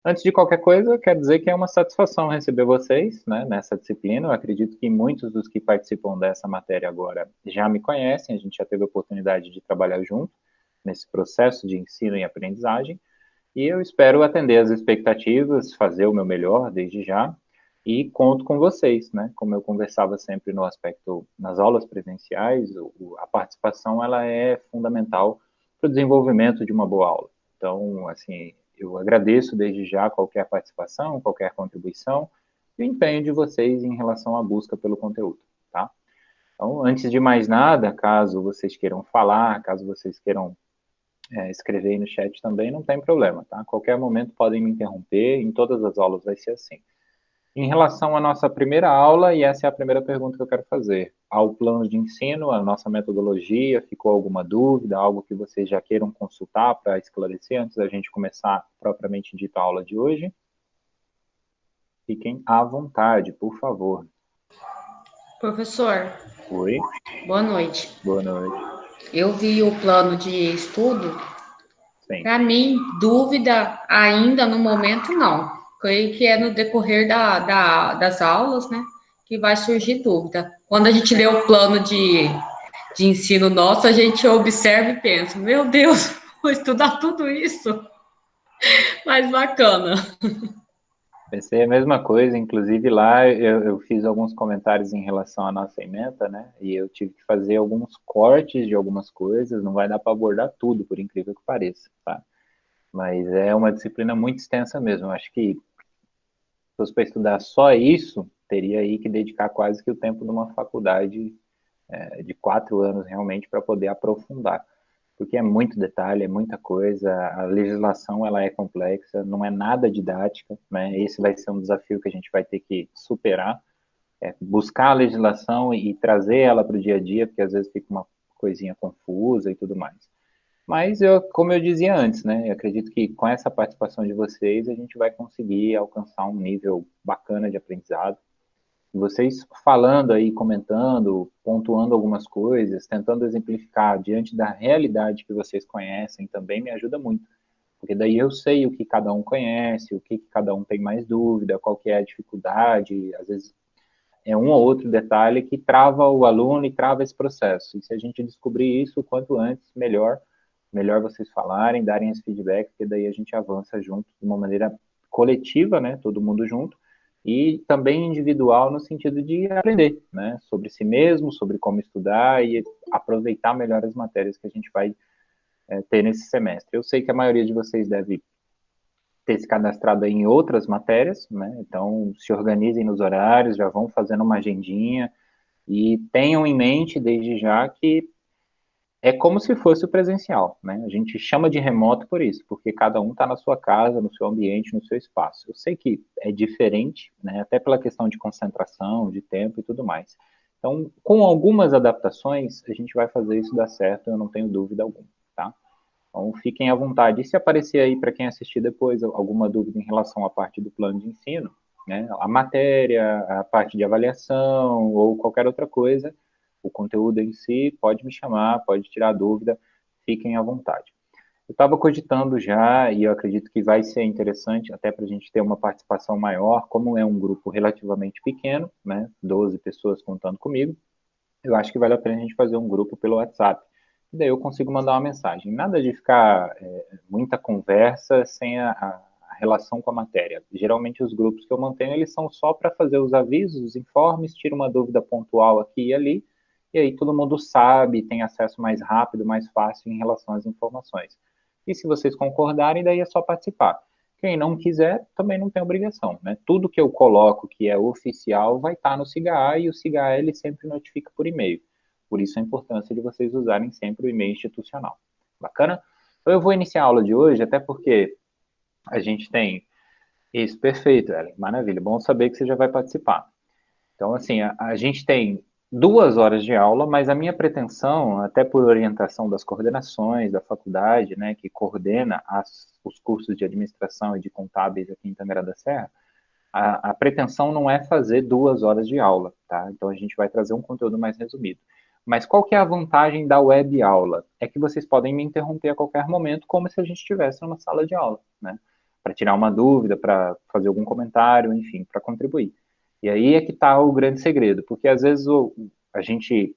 Antes de qualquer coisa, quero dizer que é uma satisfação receber vocês, né, nessa disciplina. Eu acredito que muitos dos que participam dessa matéria agora já me conhecem, a gente já teve a oportunidade de trabalhar junto nesse processo de ensino e aprendizagem, e eu espero atender as expectativas, fazer o meu melhor desde já, e conto com vocês, né? Como eu conversava sempre no aspecto, nas aulas presenciais, a participação ela é fundamental para o desenvolvimento de uma boa aula. Então, assim, eu agradeço desde já qualquer participação, qualquer contribuição e o empenho de vocês em relação à busca pelo conteúdo, tá? Então, antes de mais nada, caso vocês queiram falar, caso vocês queiram escrever aí no chat também, não tem problema, tá? A qualquer momento podem me interromper, em todas as aulas vai ser assim. Em relação à nossa primeira aula, e essa é a primeira pergunta que eu quero fazer, ao plano de ensino, a nossa metodologia, ficou alguma dúvida, algo que vocês já queiram consultar para esclarecer antes da gente começar propriamente dita a aula de hoje? Fiquem à vontade, por favor. Professor, Oi, boa noite. boa noite. Eu vi o plano de estudo. Sim. Para mim, dúvida ainda no momento não. Creio que é no decorrer das aulas, né, que vai surgir dúvida. Quando a gente lê o plano de ensino nosso, a gente observa e pensa: meu Deus, vou estudar tudo isso. Mas bacana. Pensei a mesma coisa, inclusive lá eu fiz alguns comentários em relação à nossa ementa, né? E eu tive que fazer alguns cortes de algumas coisas, não vai dar para abordar tudo, por incrível que pareça, tá? Mas é uma disciplina muito extensa mesmo. Eu acho que se fosse para estudar só isso, teria aí que dedicar quase que o tempo de uma faculdade de 4 anos realmente para poder aprofundar, porque é muito detalhe, é muita coisa, a legislação ela é complexa, não é nada didática, né? Esse vai ser um desafio que a gente vai ter que superar, buscar a legislação e trazer ela para o dia a dia, porque às vezes fica uma coisinha confusa e tudo mais. Mas eu, como eu dizia antes, né, eu acredito que com essa participação de vocês a gente vai conseguir alcançar um nível bacana de aprendizado. Vocês falando aí, comentando, pontuando algumas coisas, tentando exemplificar diante da realidade que vocês conhecem, também me ajuda muito. Porque daí eu sei o que cada um conhece, o que cada um tem mais dúvida, qual que é a dificuldade, às vezes é um ou outro detalhe que trava o aluno e trava esse processo. E se a gente descobrir isso o quanto antes, melhor, melhor vocês falarem, darem esse feedback, porque daí a gente avança junto de uma maneira coletiva, né, todo mundo junto, e também individual no sentido de aprender, né, sobre si mesmo, sobre como estudar e aproveitar melhor as matérias que a gente vai ter nesse semestre. Eu sei que a maioria de vocês deve ter se cadastrado em outras matérias, né, então se organizem nos horários, já vão fazendo uma agendinha e tenham em mente desde já que é como se fosse o presencial, né? A gente chama de remoto por isso, porque cada um está na sua casa, no seu ambiente, no seu espaço. Eu sei que é diferente, né? Até pela questão de concentração, de tempo e tudo mais. Então, com algumas adaptações, a gente vai fazer isso dar certo, eu não tenho dúvida alguma, tá? Então, fiquem à vontade. E se aparecer aí para quem assistir depois alguma dúvida em relação à parte do plano de ensino, né? A matéria, a parte de avaliação ou qualquer outra coisa, o conteúdo em si, pode me chamar, pode tirar dúvida, fiquem à vontade. Eu estava cogitando já, e eu acredito que vai ser interessante, até para a gente ter uma participação maior, como é um grupo relativamente pequeno, né, 12 pessoas contando comigo, eu acho que vale a pena a gente fazer um grupo pelo WhatsApp. E daí eu consigo mandar uma mensagem. Nada de ficar muita conversa sem a relação com a matéria. Geralmente os grupos que eu mantenho, eles são só para fazer os avisos, os informes, tira uma dúvida pontual aqui e ali, e aí todo mundo sabe, tem acesso mais rápido, mais fácil em relação às informações. E se vocês concordarem, daí é só participar. Quem não quiser, também não tem obrigação, né? Tudo que eu coloco que é oficial vai estar no SIGA e o SIGA ele sempre notifica por e-mail. Por isso a importância de vocês usarem sempre o e-mail institucional. Bacana? Então eu vou iniciar a aula de hoje, até porque a gente tem isso, perfeito, Ellen, maravilha. Bom saber que você já vai participar. Então, assim, a gente tem 2 horas de aula, mas a minha pretensão, até por orientação das coordenações da faculdade, né, que coordena os cursos de administração e de contábeis aqui em Tangará da Serra, a pretensão não é fazer 2 horas de aula, tá? Então a gente vai trazer um conteúdo mais resumido. Mas qual que é a vantagem da web aula? É que vocês podem me interromper a qualquer momento, como se a gente estivesse numa sala de aula, né? para tirar uma dúvida, para fazer algum comentário, enfim, para contribuir. E aí é que está o grande segredo, porque às vezes a gente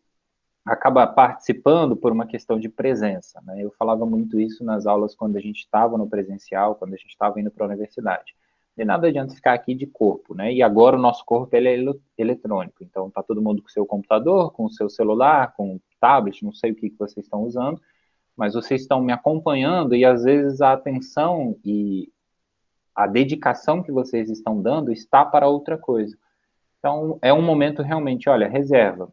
acaba participando por uma questão de presença, né? Eu falava muito isso nas aulas quando a gente estava no presencial, quando a gente estava indo para a universidade. De nada adianta ficar aqui de corpo, né? E agora o nosso corpo ele é eletrônico, então tá todo mundo com o seu computador, com o seu celular, com o tablet, não sei o que vocês estão usando, mas vocês estão me acompanhando e às vezes a atenção e a dedicação que vocês estão dando está para outra coisa. Então é um momento realmente, olha, reserva.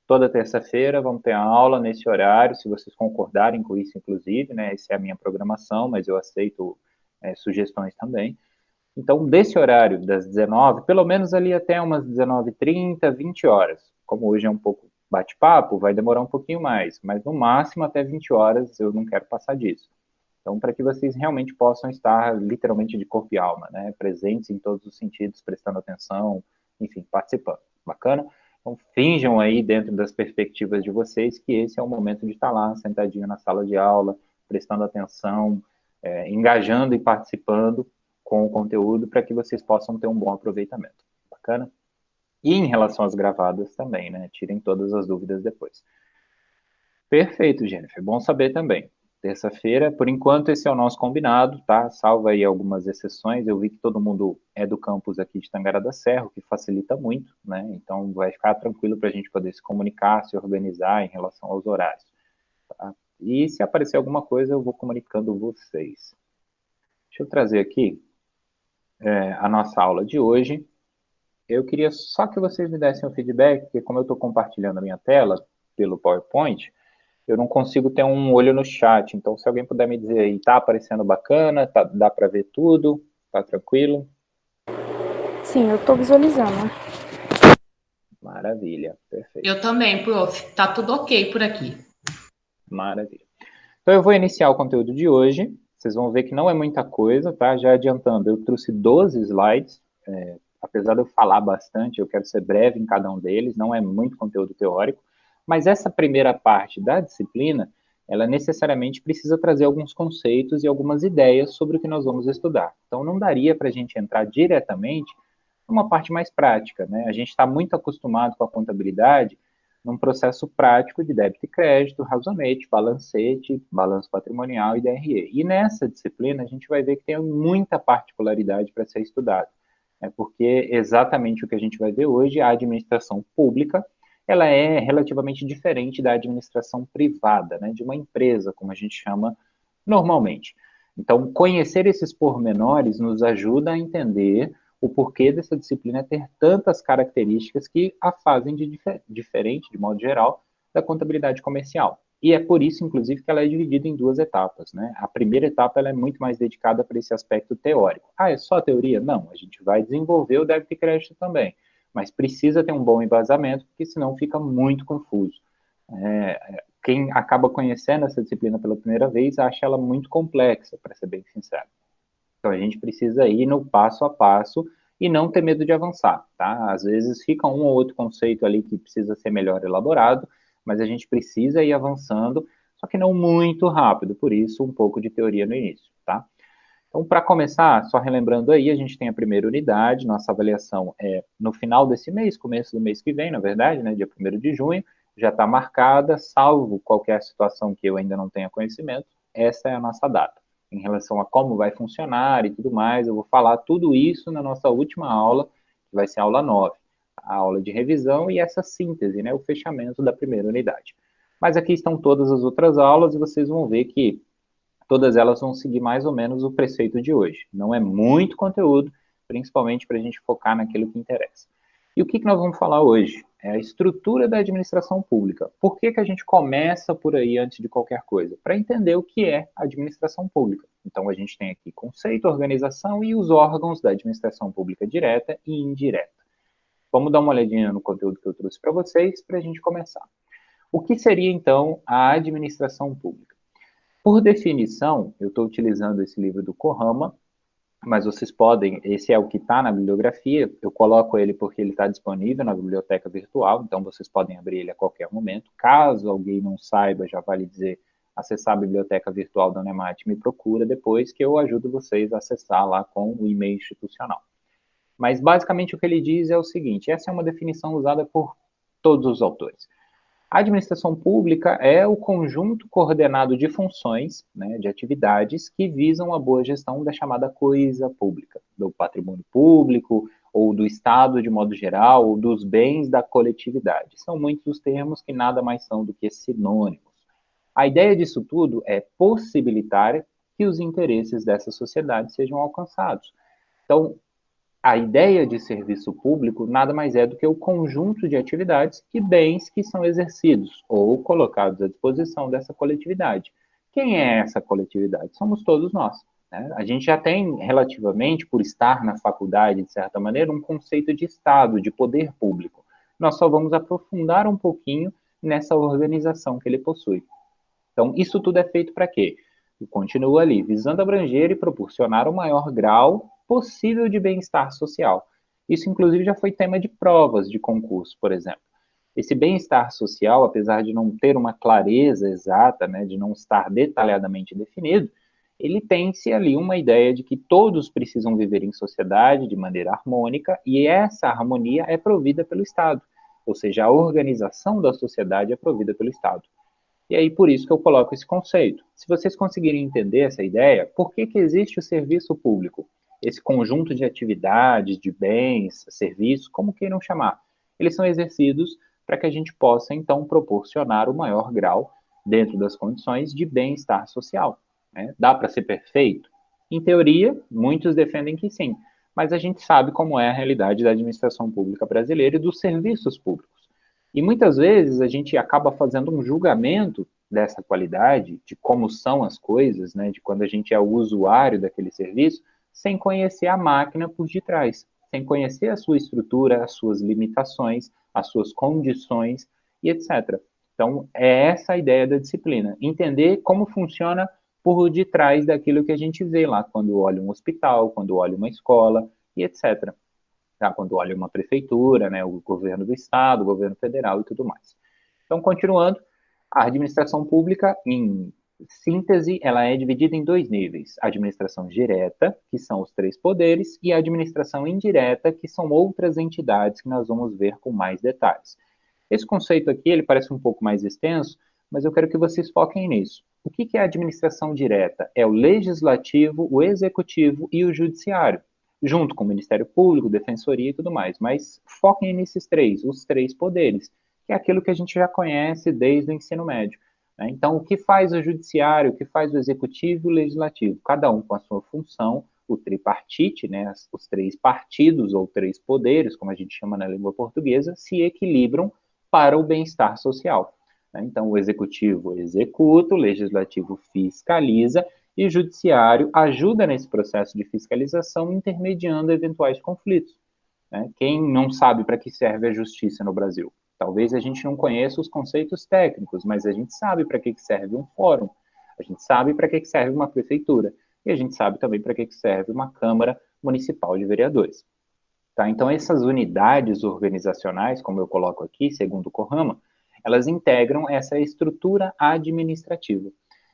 Toda terça-feira vamos ter a aula nesse horário, se vocês concordarem com isso, inclusive, né? Essa é a minha programação, mas eu aceito sugestões também. Então, desse horário das 19, pelo menos ali até umas 19h30, 20 horas. Como hoje é um pouco bate-papo, vai demorar um pouquinho mais, mas no máximo até 20 horas eu não quero passar disso. Então, para que vocês realmente possam estar literalmente de corpo e alma, né? Presentes em todos os sentidos, prestando atenção, enfim, participando. Bacana? Então, finjam aí dentro das perspectivas de vocês que esse é o momento de estar lá, sentadinho na sala de aula, prestando atenção, engajando e participando com o conteúdo para que vocês possam ter um bom aproveitamento. Bacana? E em relação às gravadas também, né? Tirem todas as dúvidas depois. Perfeito, Jennifer. Bom saber também. Terça-feira, por enquanto, esse é o nosso combinado, tá? Salvo aí algumas exceções. Eu vi que todo mundo é do campus aqui de Tangará da Serra, o que facilita muito, né? Então, vai ficar tranquilo para a gente poder se comunicar, se organizar em relação aos horários. Tá? E se aparecer alguma coisa, eu vou comunicando vocês. Deixa eu trazer aqui a nossa aula de hoje. Eu queria só que vocês me dessem um feedback, porque como eu estou compartilhando a minha tela pelo PowerPoint, eu não consigo ter um olho no chat. Então, se alguém puder me dizer aí, tá aparecendo bacana, dá para ver tudo, tá tranquilo? Sim, eu estou visualizando. Maravilha, perfeito. Eu também, prof. Tá tudo ok por aqui. Maravilha. Então, eu vou iniciar o conteúdo de hoje. Vocês vão ver que não é muita coisa, tá? Já adiantando, eu trouxe 12 slides. Apesar de eu falar bastante, eu quero ser breve em cada um deles, não é muito conteúdo teórico. Mas essa primeira parte da disciplina, ela necessariamente precisa trazer alguns conceitos e algumas ideias sobre o que nós vamos estudar. Então, não daria para a gente entrar diretamente numa parte mais prática, né? A gente está muito acostumado com a contabilidade num processo prático de débito e crédito, razonete, balancete, balanço patrimonial e DRE. E nessa disciplina, a gente vai ver que tem muita particularidade para ser estudada, né? Porque exatamente o que a gente vai ver hoje, a administração pública, ela é relativamente diferente da administração privada, né, de uma empresa, como a gente chama normalmente. Então, conhecer esses pormenores nos ajuda a entender o porquê dessa disciplina ter tantas características que a fazem de diferente, de modo geral, da contabilidade comercial. E é por isso, inclusive, que ela é dividida em duas etapas, né? A primeira etapa ela é muito mais dedicada para esse aspecto teórico. Ah, é só teoria? Não, a gente vai desenvolver o débito e crédito também, mas precisa ter um bom embasamento, porque senão fica muito confuso. Quem acaba conhecendo essa disciplina pela primeira vez acha ela muito complexa, para ser bem sincero. Então, a gente precisa ir no passo a passo e não ter medo de avançar, tá? Às vezes fica um ou outro conceito ali que precisa ser melhor elaborado, mas a gente precisa ir avançando, só que não muito rápido, por isso um pouco de teoria no início, tá? Então, para começar, só relembrando aí, a gente tem a primeira unidade, nossa avaliação é no final desse mês, começo do mês que vem, na verdade, né, dia 1º de junho, já está marcada, salvo qualquer situação que eu ainda não tenha conhecimento, essa é a nossa data. Em relação a como vai funcionar e tudo mais, eu vou falar tudo isso na nossa última aula, que vai ser a aula 9, a aula de revisão e essa síntese, né, o fechamento da primeira unidade. Mas aqui estão todas as outras aulas e vocês vão ver que todas elas vão seguir mais ou menos o preceito de hoje. Não é muito conteúdo, principalmente para a gente focar naquilo que interessa. E o que nós vamos falar hoje? É a estrutura da administração pública. Por que a gente começa por aí antes de qualquer coisa? Para entender o que é a administração pública. Então, a gente tem aqui conceito, organização e os órgãos da administração pública direta e indireta. Vamos dar uma olhadinha no conteúdo que eu trouxe para vocês para a gente começar. O que seria, então, a administração pública? Por definição, eu estou utilizando esse livro do Kohama, mas vocês podem, esse é o que está na bibliografia, eu coloco ele porque ele está disponível na biblioteca virtual, então vocês podem abrir ele a qualquer momento. Caso alguém não saiba, já vale dizer, acessar a biblioteca virtual da Unemat, me procura depois que eu ajudo vocês a acessar lá com o e-mail institucional. Mas, basicamente, o que ele diz é o seguinte, essa é uma definição usada por todos os autores. A administração pública é o conjunto coordenado de funções, né, de atividades que visam a boa gestão da chamada coisa pública, do patrimônio público, ou do Estado de modo geral, ou dos bens da coletividade. São muitos os termos que nada mais são do que sinônimos. A ideia disso tudo é possibilitar que os interesses dessa sociedade sejam alcançados. Então, a ideia de serviço público nada mais é do que o conjunto de atividades e bens que são exercidos ou colocados à disposição dessa coletividade. Quem é essa coletividade? Somos todos nós. Né? A gente já tem, relativamente, por estar na faculdade, de certa maneira, um conceito de Estado, de poder público. Nós só vamos aprofundar um pouquinho nessa organização que ele possui. Então, isso tudo é feito para quê? E continua ali, visando abranger e proporcionar o maior grau possível de bem-estar social. Isso, inclusive, já foi tema de provas de concurso, por exemplo. Esse bem-estar social, apesar de não ter uma clareza exata, né, de não estar detalhadamente definido, ele tem-se ali uma ideia de que todos precisam viver em sociedade de maneira harmônica e essa harmonia é provida pelo Estado, ou seja, a organização da sociedade é provida pelo Estado. E aí, por isso que eu coloco esse conceito. Se vocês conseguirem entender essa ideia, por que existe o serviço público? Esse conjunto de atividades, de bens, serviços, como queiram chamar, eles são exercidos para que a gente possa, então, proporcionar o maior grau, dentro das condições, de bem-estar social. Né? Dá para ser perfeito? Em teoria, muitos defendem que sim, mas a gente sabe como é a realidade da administração pública brasileira e dos serviços públicos. E muitas vezes a gente acaba fazendo um julgamento dessa qualidade, de como são as coisas, né, de quando a gente é o usuário daquele serviço, sem conhecer a máquina por detrás, sem conhecer a sua estrutura, as suas limitações, as suas condições e etc. Então, é essa a ideia da disciplina, entender como funciona por detrás daquilo que a gente vê lá, quando olha um hospital, quando olha uma escola e etc. Tá? Quando olha uma prefeitura, né, o governo do estado, o governo federal e tudo mais. Então, continuando, a administração pública, em síntese, ela é dividida em dois níveis. A administração direta, que são os três poderes, e a administração indireta, que são outras entidades que nós vamos ver com mais detalhes. Esse conceito aqui, ele parece um pouco mais extenso, mas eu quero que vocês foquem nisso. O que é a administração direta? É o legislativo, o executivo e o judiciário, junto com o Ministério Público, Defensoria e tudo mais. Mas foquem nesses três, os três poderes, que é aquilo que a gente já conhece desde o ensino médio. Né? Então, o que faz o judiciário, o que faz o executivo e o legislativo? Cada um com a sua função, o tripartite, né, os três partidos ou três poderes, como a gente chama na língua portuguesa, se equilibram para o bem-estar social. Né? Então, o executivo executa, o legislativo fiscaliza e o judiciário ajuda nesse processo de fiscalização, intermediando eventuais conflitos. Né? Quem não sabe para que serve a justiça no Brasil? Talvez a gente não conheça os conceitos técnicos, mas a gente sabe para que serve um fórum, a gente sabe para que serve uma prefeitura, e a gente sabe também para que serve uma Câmara Municipal de Vereadores. Tá? Então, essas unidades organizacionais, como eu coloco aqui, segundo o COHAMA, elas integram essa estrutura administrativa.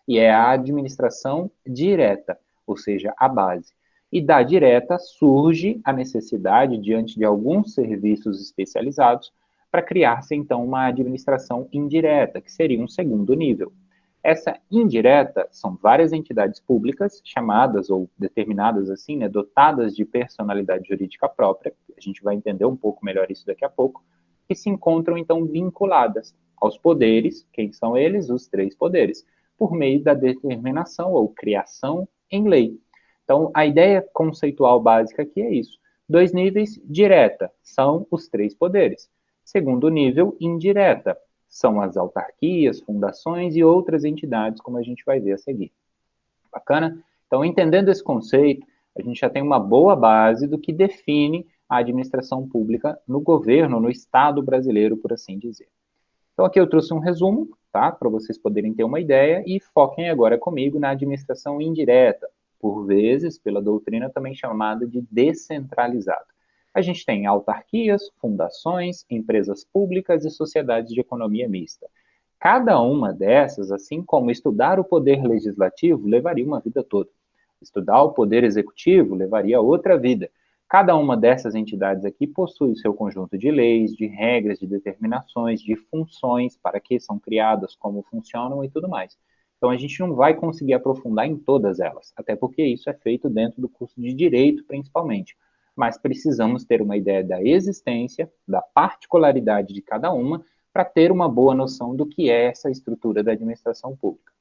E é a administração direta, ou seja, a base. E da direta surge a necessidade, diante de alguns serviços especializados, para criar-se, então, uma administração indireta, que seria um segundo nível. Essa indireta são várias entidades públicas chamadas ou determinadas assim, né, dotadas de personalidade jurídica própria, a gente vai entender um pouco melhor isso daqui a pouco, que se encontram então vinculadas aos poderes, quem são eles? Os três poderes, por meio da determinação ou criação em lei. Então, a ideia conceitual básica aqui é isso. Dois níveis, direta, são os três poderes. Segundo nível, indireta, são as autarquias, fundações e outras entidades, como a gente vai ver a seguir. Bacana? Então, entendendo esse conceito, a gente já tem uma boa base do que define a administração pública no governo, no Estado brasileiro, por assim dizer. Então, aqui eu trouxe um resumo, tá? Para vocês poderem ter uma ideia e foquem agora comigo na administração indireta, por vezes, pela doutrina também chamada de descentralizada. A gente tem autarquias, fundações, empresas públicas e sociedades de economia mista. Cada uma dessas, assim como estudar o poder legislativo, levaria uma vida toda. Estudar o poder executivo levaria outra vida. Cada uma dessas entidades aqui possui seu conjunto de leis, de regras, de determinações, de funções, para que são criadas, como funcionam e tudo mais. Então, a gente não vai conseguir aprofundar em todas elas, até porque isso é feito dentro do curso de Direito, principalmente. Mas precisamos ter uma ideia da existência, da particularidade de cada uma, para ter uma boa noção do que é essa estrutura da administração pública.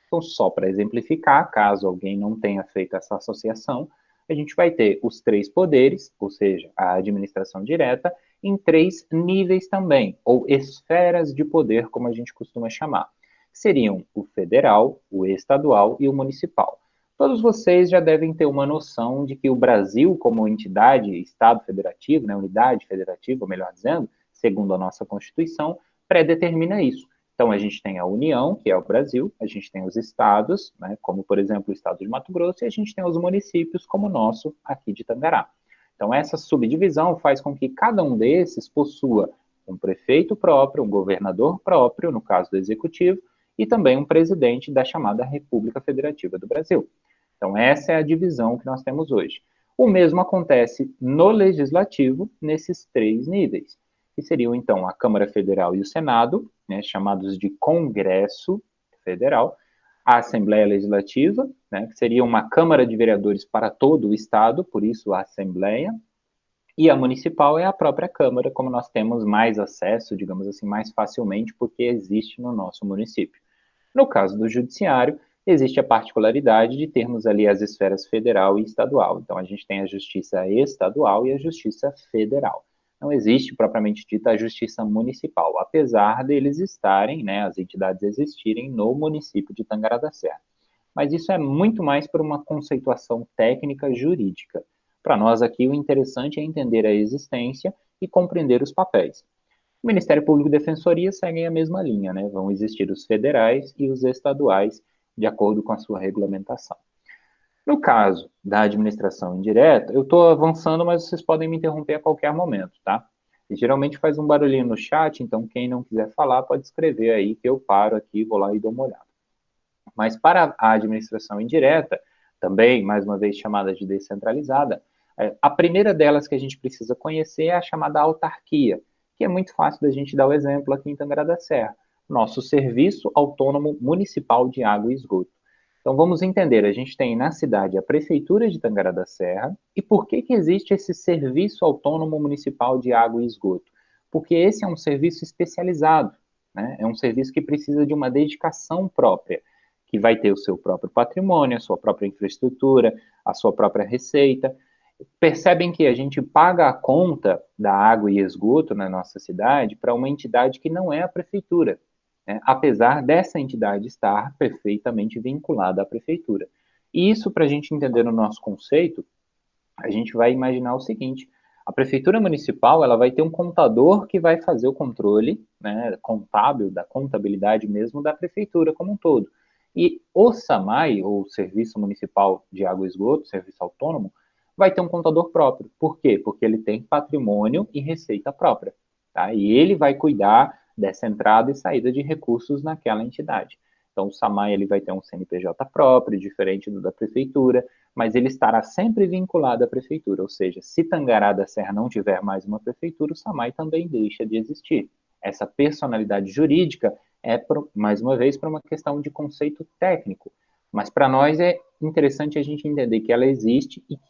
Então, só para exemplificar, caso alguém não tenha feito essa associação, a gente vai ter os 3 poderes, ou seja, a administração direta, em 3 níveis também, ou esferas de poder, como a gente costuma chamar. Seriam o federal, o estadual e o municipal. Todos vocês já devem ter uma noção de que o Brasil, como entidade, Estado federativo, né, unidade federativa, melhor dizendo, segundo a nossa Constituição, predetermina isso. Então, a gente tem a União, que é o Brasil, a gente tem os estados, né, como, por exemplo, o estado de Mato Grosso, e a gente tem os municípios, como o nosso, aqui de Tangará. Então, essa subdivisão faz com que cada um desses possua um prefeito próprio, um governador próprio, no caso do executivo, e também um presidente da chamada República Federativa do Brasil. Então, essa é a divisão que nós temos hoje. O mesmo acontece no legislativo, nesses 3 níveis, que seriam, então, a Câmara Federal e o Senado, né, chamados de Congresso Federal, a Assembleia Legislativa, né, que seria uma Câmara de Vereadores para todo o Estado, por isso a Assembleia, e a Municipal é a própria Câmara, como nós temos mais acesso, digamos assim, mais facilmente, porque existe no nosso município. No caso do Judiciário, existe a particularidade de termos ali as esferas federal e estadual. Então, a gente tem a Justiça Estadual e a Justiça Federal. Não existe, propriamente dita, a Justiça Municipal, apesar deles estarem, né, as entidades existirem no município de Tangará da Serra. Mas isso é muito mais por uma conceituação técnica jurídica. Para nós aqui, o interessante é entender a existência e compreender os papéis. O Ministério Público e Defensoria seguem a mesma linha, né? Vão existir os federais e os estaduais, de acordo com a sua regulamentação. No caso da administração indireta, eu estou avançando, mas vocês podem me interromper a qualquer momento, tá? E geralmente faz um barulhinho no chat, então quem não quiser falar pode escrever aí, que eu paro aqui, vou lá e dou uma olhada. Mas para a administração indireta, também, mais uma vez chamada de descentralizada, a primeira delas que a gente precisa conhecer é a chamada autarquia, que é muito fácil da gente dar o exemplo aqui em Tangará da Serra, nosso Serviço Autônomo Municipal de Água e Esgoto. Então vamos entender, a gente tem na cidade a Prefeitura de Tangará da Serra, e por que existe esse Serviço Autônomo Municipal de Água e Esgoto? Porque esse é um serviço especializado, né? É um serviço que precisa de uma dedicação própria, que vai ter o seu próprio patrimônio, a sua própria infraestrutura, a sua própria receita. Percebem que a gente paga a conta da água e esgoto na nossa cidade para uma entidade que não é a prefeitura, né? Apesar dessa entidade estar perfeitamente vinculada à prefeitura. E isso, para a gente entender o nosso conceito, a gente vai imaginar o seguinte: a prefeitura municipal ela vai ter um contador que vai fazer o controle, né, contábil, da contabilidade mesmo da prefeitura como um todo. E o SAMAI, ou Serviço Municipal de Água e Esgoto, Serviço Autônomo, vai ter um contador próprio. Por quê? Porque ele tem patrimônio e receita própria, tá? E ele vai cuidar dessa entrada e saída de recursos naquela entidade. Então, o SAMAI ele vai ter um CNPJ próprio, diferente do da prefeitura, mas ele estará sempre vinculado à prefeitura, ou seja, se Tangará da Serra não tiver mais uma prefeitura, o SAMAI também deixa de existir. Essa personalidade jurídica é, mais uma vez, para uma questão de conceito técnico, mas para nós é interessante a gente entender que ela existe e que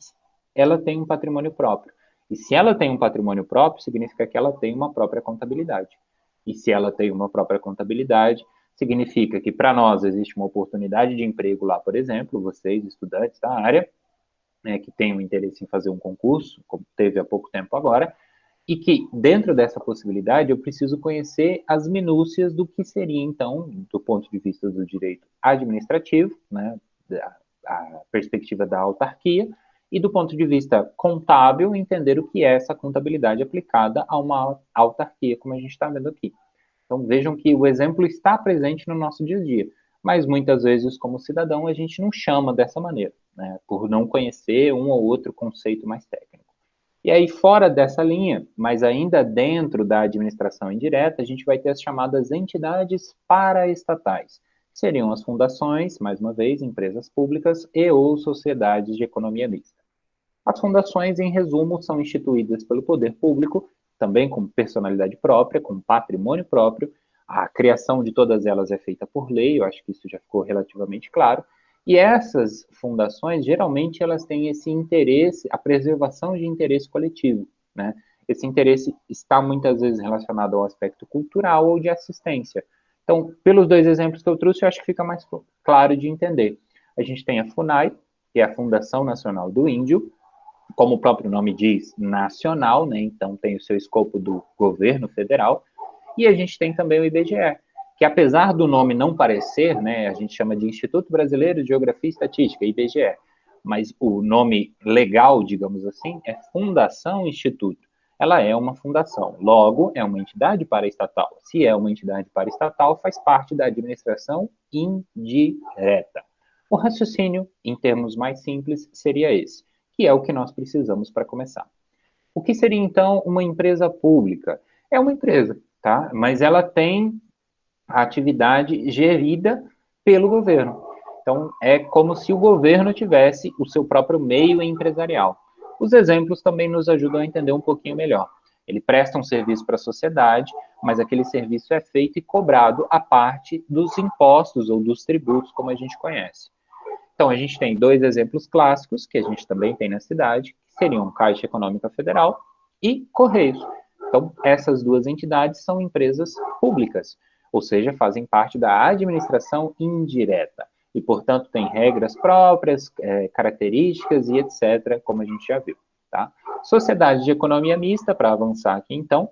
ela tem um patrimônio próprio. E se ela tem um patrimônio próprio, significa que ela tem uma própria contabilidade. E se ela tem uma própria contabilidade, significa que para nós existe uma oportunidade de emprego lá, por exemplo, vocês, estudantes da área, né, que tenham interesse em fazer um concurso, como teve há pouco tempo agora, e que dentro dessa possibilidade eu preciso conhecer as minúcias do que seria, então, do ponto de vista do direito administrativo, né, a perspectiva da autarquia, e do ponto de vista contábil, entender o que é essa contabilidade aplicada a uma autarquia, como a gente está vendo aqui. Então, vejam que o exemplo está presente no nosso dia a dia, mas muitas vezes, como cidadão, a gente não chama dessa maneira, né, por não conhecer um ou outro conceito mais técnico. E aí, fora dessa linha, mas ainda dentro da administração indireta, a gente vai ter as chamadas entidades paraestatais. Seriam as fundações, mais uma vez, empresas públicas e ou sociedades de economia mista. As fundações, em resumo, são instituídas pelo poder público, também com personalidade própria, com patrimônio próprio. A criação de todas elas é feita por lei, eu acho que isso já ficou relativamente claro. E essas fundações, geralmente, elas têm esse interesse, a preservação de interesse coletivo, né? Esse interesse está muitas vezes relacionado ao aspecto cultural ou de assistência. Então, pelos dois exemplos que eu trouxe, eu acho que fica mais claro de entender. A gente tem a FUNAI, que é a Fundação Nacional do Índio, como o próprio nome diz, nacional, né? Então tem o seu escopo do governo federal, e a gente tem também o IBGE, que apesar do nome não parecer, né, a gente chama de Instituto Brasileiro de Geografia e Estatística, IBGE, mas o nome legal, digamos assim, é Fundação Instituto. Ela é uma fundação, logo é uma entidade paraestatal. Se é uma entidade paraestatal, faz parte da administração indireta. O raciocínio, em termos mais simples, seria esse, que é o que nós precisamos para começar. O que seria, então, uma empresa pública? É uma empresa, tá? Mas ela tem a atividade gerida pelo governo. Então, é como se o governo tivesse o seu próprio meio empresarial. Os exemplos também nos ajudam a entender um pouquinho melhor. Ele presta um serviço para a sociedade, mas aquele serviço é feito e cobrado a parte dos impostos ou dos tributos, como a gente conhece. Então, a gente tem dois exemplos clássicos, que a gente também tem na cidade, que seriam Caixa Econômica Federal e Correios. Então, essas duas entidades são empresas públicas, ou seja, fazem parte da administração indireta. E, portanto, têm regras próprias, características e etc., como a gente já viu. Tá? Sociedades de economia mista, para avançar aqui então,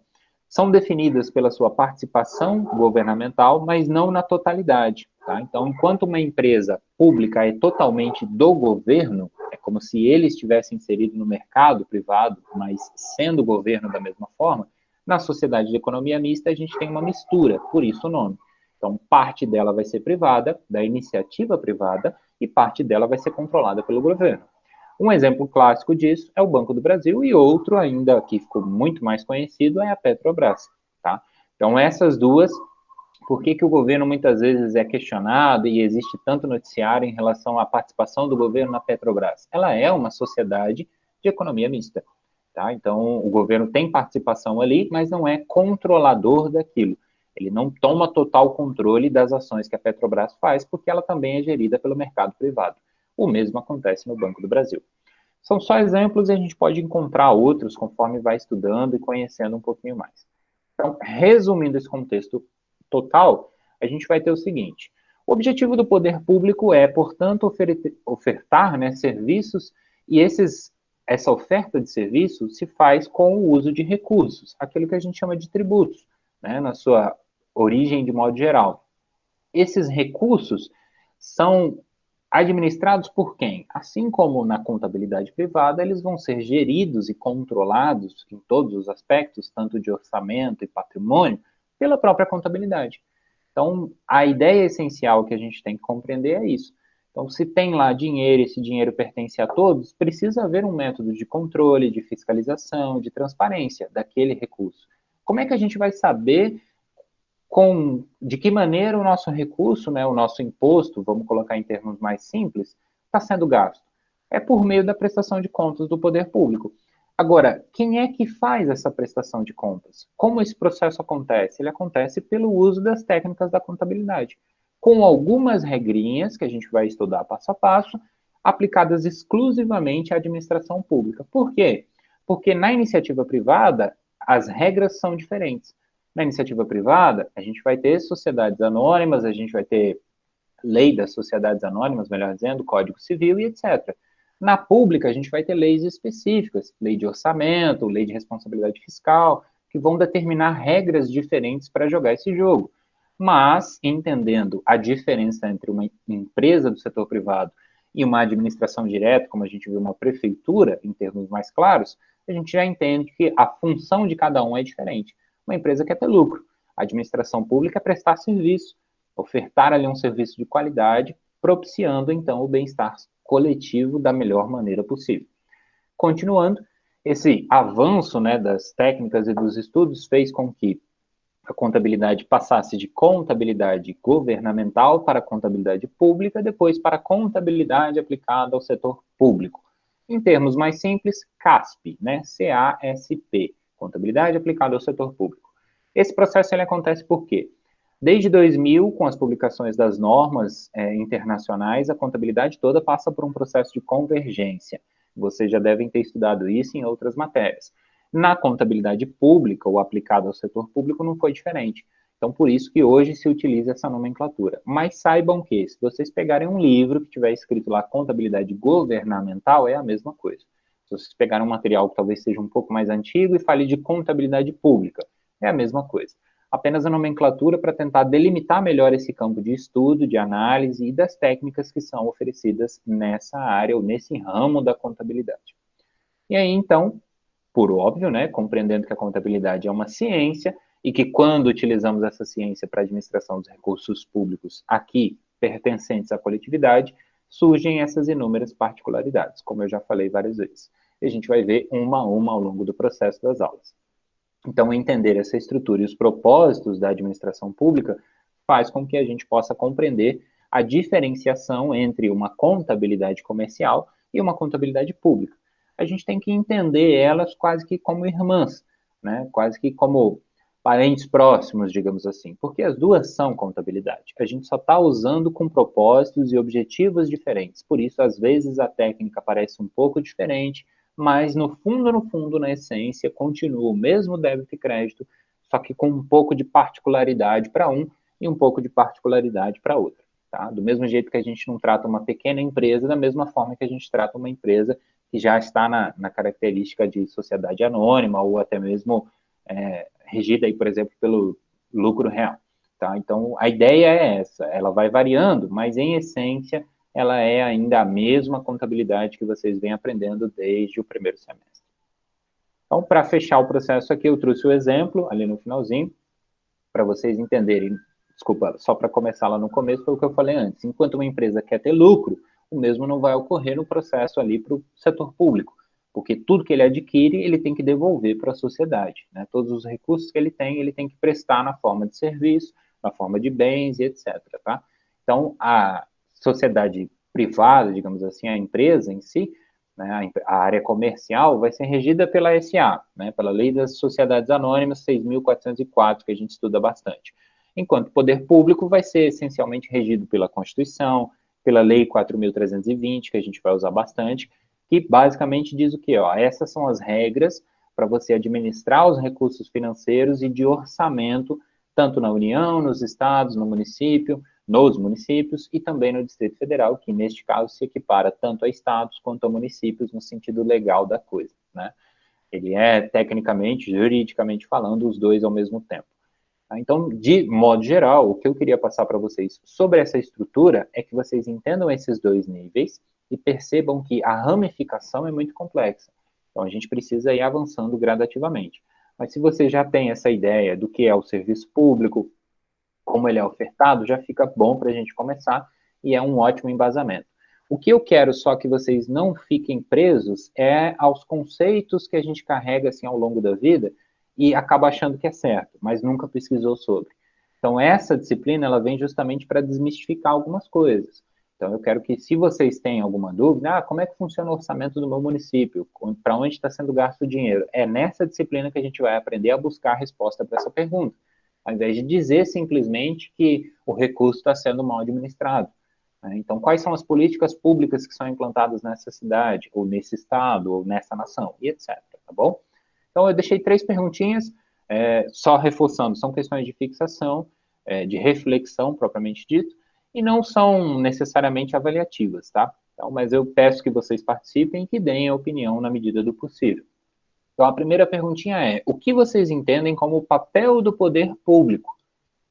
são definidas pela sua participação governamental, mas não na totalidade. Tá? Então, enquanto uma empresa pública é totalmente do governo, é como se ele estivesse inserido no mercado privado, mas sendo governo da mesma forma, na sociedade de economia mista a gente tem uma mistura, por isso o nome. Então, parte dela vai ser privada, da iniciativa privada, e parte dela vai ser controlada pelo governo. Um exemplo clássico disso é o Banco do Brasil e outro ainda que ficou muito mais conhecido é a Petrobras, tá? Então essas duas, por que o governo muitas vezes é questionado e existe tanto noticiário em relação à participação do governo na Petrobras? Ela é uma sociedade de economia mista, tá? Então o governo tem participação ali, mas não é controlador daquilo. Ele não toma total controle das ações que a Petrobras faz, porque ela também é gerida pelo mercado privado. O mesmo acontece no Banco do Brasil. São só exemplos e a gente pode encontrar outros conforme vai estudando e conhecendo um pouquinho mais. Então, resumindo esse contexto total, a gente vai ter o seguinte: o objetivo do poder público é, portanto, ofertar, né, serviços, e essa oferta de serviços se faz com o uso de recursos, aquilo que a gente chama de tributos, né, na sua origem de modo geral. Esses recursos são administrados por quem? Assim como na contabilidade privada, eles vão ser geridos e controlados em todos os aspectos, tanto de orçamento e patrimônio, pela própria contabilidade. Então, a ideia essencial que a gente tem que compreender é isso. Então, se tem lá dinheiro, esse dinheiro pertence a todos, precisa haver um método de controle, de fiscalização, de transparência daquele recurso. Como é que a gente vai saber de que maneira o nosso recurso, né, o nosso imposto, vamos colocar em termos mais simples, está sendo gasto? É por meio da prestação de contas do poder público. Agora, quem é que faz essa prestação de contas? Como esse processo acontece? Ele acontece pelo uso das técnicas da contabilidade, com algumas regrinhas que a gente vai estudar passo a passo, aplicadas exclusivamente à administração pública. Por quê? Porque na iniciativa privada, as regras são diferentes. Na iniciativa privada, a gente vai ter sociedades anônimas, a gente vai ter lei das sociedades anônimas, melhor dizendo, Código Civil e etc. Na pública, a gente vai ter leis específicas, lei de orçamento, lei de responsabilidade fiscal, que vão determinar regras diferentes para jogar esse jogo. Mas, entendendo a diferença entre uma empresa do setor privado e uma administração direta, como a gente viu uma prefeitura, em termos mais claros, a gente já entende que a função de cada um é diferente. Uma empresa quer ter lucro. A administração pública é prestar serviço, ofertar ali um serviço de qualidade, propiciando, então, o bem-estar coletivo da melhor maneira possível. Continuando, Esse avanço, né, das técnicas e dos estudos fez com que a contabilidade passasse de contabilidade governamental para contabilidade pública, depois para contabilidade aplicada ao setor público. Em termos mais simples, CASP, né? C-A-S-P, contabilidade aplicada ao setor público. Esse processo ele acontece por quê? Desde 2000, com as publicações das normas internacionais, a contabilidade toda passa por um processo de convergência. Vocês já devem ter estudado isso em outras matérias. Na contabilidade pública, ou aplicada ao setor público, não foi diferente. Então, por isso que hoje se utiliza essa nomenclatura. Mas saibam que, se vocês pegarem um livro que tiver escrito lá contabilidade governamental, é a mesma coisa. Se vocês pegarem um material que talvez seja um pouco mais antigo e fale de contabilidade pública, é a mesma coisa. Apenas a nomenclatura para tentar delimitar melhor esse campo de estudo, de análise e das técnicas que são oferecidas nessa área ou nesse ramo da contabilidade. E aí, então, por óbvio, né, compreendendo que a contabilidade é uma ciência e que quando utilizamos essa ciência para a administração dos recursos públicos aqui pertencentes à coletividade, surgem essas inúmeras particularidades, como eu já falei várias vezes. E a gente vai ver uma a uma ao longo do processo das aulas. Então, entender essa estrutura e os propósitos da administração pública faz com que a gente possa compreender a diferenciação entre uma contabilidade comercial e uma contabilidade pública. A gente tem que entender elas quase que como irmãs, né? Quase que como parentes próximos, digamos assim, porque as duas são contabilidade. A gente só está usando com propósitos e objetivos diferentes. Por isso, às vezes, a técnica parece um pouco diferente, mas no fundo, na essência, continua o mesmo débito e crédito, só que com um pouco de particularidade para um e um pouco de particularidade para outra. Tá? Do mesmo jeito que a gente não trata uma pequena empresa, da mesma forma que a gente trata uma empresa que já está na característica de sociedade anônima ou até mesmo regida, aí, por exemplo, pelo lucro real. Tá? Então, a ideia é essa, ela vai variando, mas em essência, ela é ainda a mesma contabilidade que vocês vêm aprendendo desde o primeiro semestre. Então, para fechar o processo aqui, eu trouxe o exemplo ali no finalzinho, para vocês entenderem. Desculpa, só para começar lá no começo, foi o que eu falei antes. Enquanto uma empresa quer ter lucro, o mesmo não vai ocorrer no processo ali para o setor público, porque tudo que ele adquire, ele tem que devolver para a sociedade. Né? Todos os recursos que ele tem que prestar na forma de serviço, na forma de bens e etc. Tá? Então, a sociedade privada, digamos assim, a empresa em si, né, a área comercial vai ser regida pela SA, né, pela Lei das Sociedades Anônimas 6.404, que a gente estuda bastante. Enquanto o poder público vai ser essencialmente regido pela Constituição, pela Lei 4.320, que a gente vai usar bastante, que basicamente diz o quê? Ó, essas são as regras para você administrar os recursos financeiros e de orçamento, tanto na União, nos estados, no município, nos municípios e também no Distrito Federal, que neste caso se equipara tanto a estados quanto a municípios no sentido legal da coisa, né? Ele é, tecnicamente, juridicamente falando, os dois ao mesmo tempo. Então, de modo geral, o que eu queria passar para vocês sobre essa estrutura é que vocês entendam esses dois níveis e percebam que a ramificação é muito complexa. Então, a gente precisa ir avançando gradativamente. Mas se você já tem essa ideia do que é o serviço público, como ele é ofertado, já fica bom para a gente começar e é um ótimo embasamento. O que eu quero só que vocês não fiquem presos é aos conceitos que a gente carrega assim ao longo da vida e acaba achando que é certo, mas nunca pesquisou sobre. Então, essa disciplina, ela vem justamente para desmistificar algumas coisas. Então, eu quero que, se vocês têm alguma dúvida, como é que funciona o orçamento do meu município? Para onde está sendo gasto o dinheiro? É nessa disciplina que a gente vai aprender a buscar a resposta para essa pergunta, ao invés de dizer simplesmente que o recurso está sendo mal administrado. Então, quais são as políticas públicas que são implantadas nessa cidade, ou nesse estado, ou nessa nação, e etc. Tá bom? Então, eu deixei 3 perguntinhas, só reforçando, são questões de fixação, de reflexão, propriamente dito, e não são necessariamente avaliativas, tá? Então, mas eu peço que vocês participem e que deem a opinião na medida do possível. Então, a primeira perguntinha é: o que vocês entendem como o papel do poder público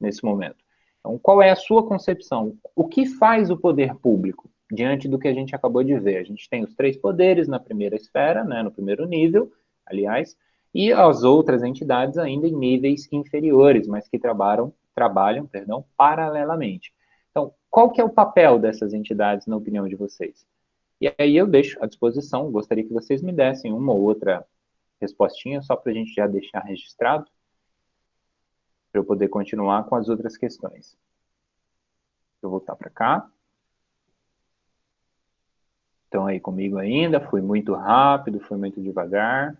nesse momento? Então, qual é a sua concepção? O que faz o poder público diante do que a gente acabou de ver? A gente tem os 3 poderes na primeira esfera, né, no primeiro nível, aliás, e as outras entidades ainda em níveis inferiores, mas que trabalham, paralelamente. Então, qual que é o papel dessas entidades, na opinião de vocês? E aí eu deixo à disposição, gostaria que vocês me dessem uma ou outra respostinha, só para a gente já deixar registrado, para eu poder continuar com as outras questões. Deixa eu voltar para cá. Estão aí comigo ainda? Fui muito rápido, fui muito devagar.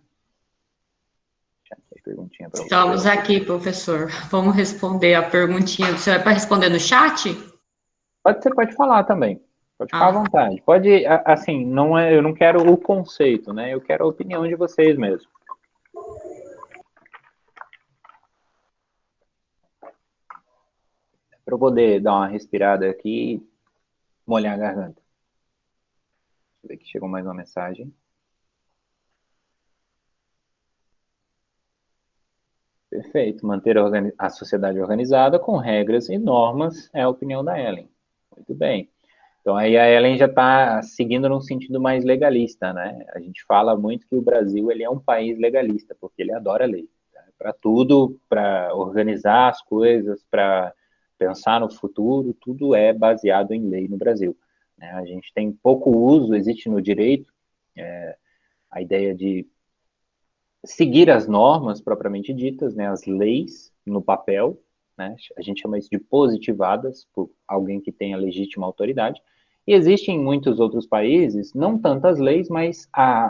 Deixa aqui a perguntinha para Estamos você. aqui, professor. Vamos responder a perguntinha. Você vai para responder no chat? Você pode falar também. Pode ficar à vontade. Pode, assim, não é, eu não quero o conceito, né? Eu quero a opinião de vocês mesmo. Para eu poder dar uma respirada aqui e molhar a garganta. Deixa eu ver que chegou mais uma mensagem. Perfeito. Manter a sociedade organizada com regras e normas é a opinião da Ellen. Muito bem. Então, aí a Ellen já está seguindo num sentido mais legalista, né? A gente fala muito que o Brasil ele é um país legalista, porque ele adora lei. Tá? Para tudo, para organizar as coisas, para pensar no futuro, tudo é baseado em lei no Brasil. Né? A gente tem pouco uso, existe no direito, a ideia de seguir as normas propriamente ditas, né, as leis no papel, né, a gente chama isso de positivadas por alguém que tenha legítima autoridade, e existe em muitos outros países, não tantas leis, mas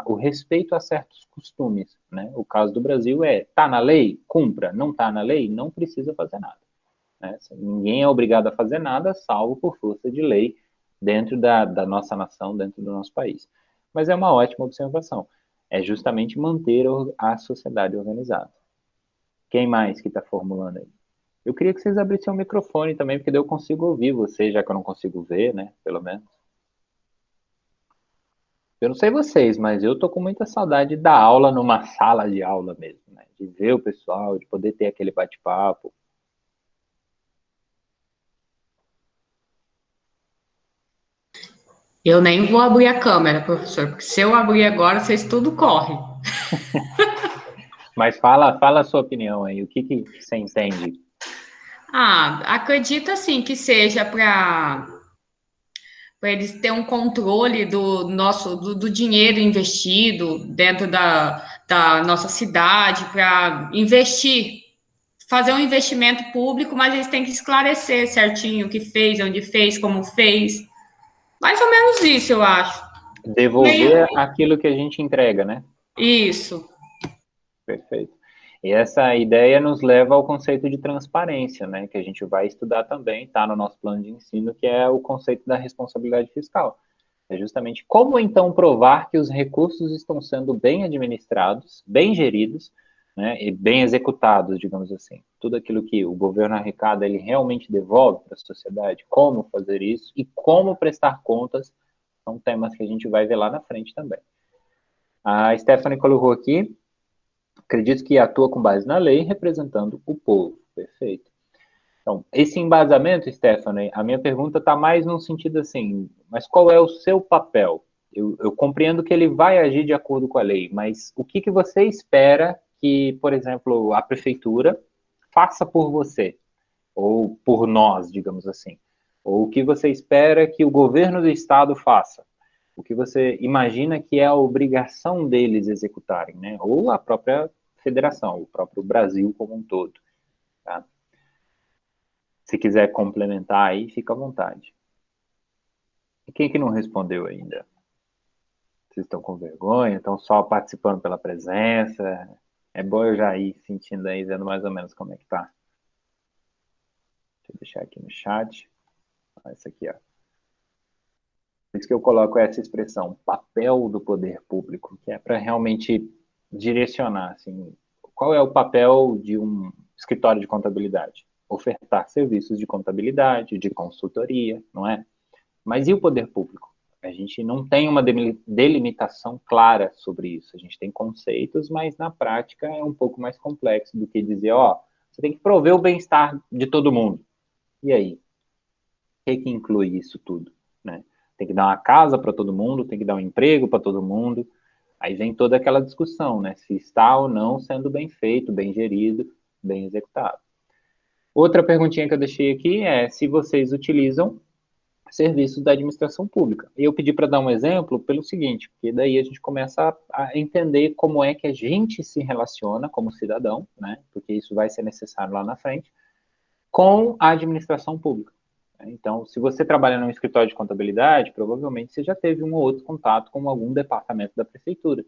o respeito a certos costumes, né, o caso do Brasil tá na lei, cumpra, não tá na lei, não precisa fazer nada, né, ninguém é obrigado a fazer nada, salvo por força de lei, dentro da nossa nação, dentro do nosso país. Mas é uma ótima observação. É justamente manter a sociedade organizada. Quem mais que está formulando aí? Eu queria que vocês abrissem o microfone também, porque daí eu consigo ouvir vocês, já que eu não consigo ver, né? Pelo menos. Eu não sei vocês, mas eu tô com muita saudade da aula numa sala de aula mesmo, né? De ver o pessoal, de poder ter aquele bate-papo. Eu nem vou abrir a câmera, professor, porque se eu abrir agora, vocês tudo correm. Mas fala a sua opinião aí, o que você entende? Acredito assim que seja para eles terem um controle do dinheiro investido dentro da nossa cidade, para investir, fazer um investimento público, mas eles têm que esclarecer certinho o que fez, onde fez, como fez. Mais ou menos isso, eu acho. Devolver aquilo que a gente entrega, né? Isso. Perfeito. E essa ideia nos leva ao conceito de transparência, né, que a gente vai estudar também, está no nosso plano de ensino, que é o conceito da responsabilidade fiscal. É justamente como então provar que os recursos estão sendo bem administrados, bem geridos, né, e bem executados, digamos assim. Tudo aquilo que o governo arrecada, ele realmente devolve para a sociedade, como fazer isso e como prestar contas, são temas que a gente vai ver lá na frente também. A Stephanie colocou aqui, acredito que atua com base na lei, representando o povo. Perfeito. Então, esse embasamento, Stephanie, a minha pergunta está mais no sentido assim, mas qual é o seu papel? Eu compreendo que ele vai agir de acordo com a lei, mas o que você espera que, por exemplo, a prefeitura faça por você? Ou por nós, digamos assim? Ou o que você espera que o governo do estado faça? O que você imagina que é a obrigação deles executarem, né? Ou a própria federação, o próprio Brasil como um todo. Tá? Se quiser complementar aí, fica à vontade. E quem que não respondeu ainda? Vocês estão com vergonha? Estão só participando pela presença? É bom eu já ir sentindo aí, vendo mais ou menos como é que tá. Deixa eu deixar aqui no chat. Essa aqui, ó. Por isso que eu coloco essa expressão, papel do poder público, que é para realmente direcionar, assim, qual é o papel de um escritório de contabilidade? Ofertar serviços de contabilidade, de consultoria, não é? Mas e o poder público? A gente não tem uma delimitação clara sobre isso. A gente tem conceitos, mas na prática é um pouco mais complexo do que dizer, ó, você tem que prover o bem-estar de todo mundo. E aí? O que inclui isso tudo, né? Tem que dar uma casa para todo mundo, tem que dar um emprego para todo mundo. Aí vem toda aquela discussão, né? Se está ou não sendo bem feito, bem gerido, bem executado. Outra perguntinha que eu deixei aqui é se vocês utilizam serviços da administração pública. E eu pedi para dar um exemplo pelo seguinte, porque daí a gente começa a entender como é que a gente se relaciona como cidadão, né, porque isso vai ser necessário lá na frente, com a administração pública. Então, se você trabalha num escritório de contabilidade, provavelmente você já teve um ou outro contato com algum departamento da prefeitura,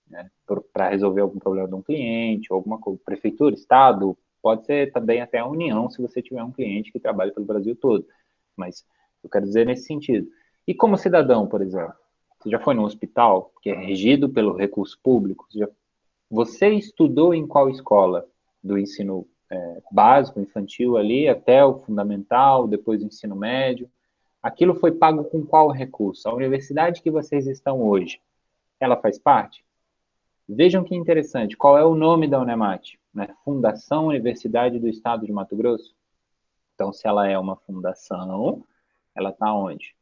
né, para resolver algum problema de um cliente, ou alguma coisa. Prefeitura, estado, pode ser também até a União, se você tiver um cliente que trabalha pelo Brasil todo. Mas eu quero dizer nesse sentido. E como cidadão, por exemplo, você já foi num hospital que é regido pelo recurso público? Você estudou em qual escola do ensino básico, infantil ali, até o fundamental, depois o ensino médio? Aquilo foi pago com qual recurso? A universidade que vocês estão hoje, ela faz parte? Vejam que interessante, qual é o nome da Unemat? Né? Fundação Universidade do Estado de Mato Grosso. Então, se ela é uma fundação, ela está onde?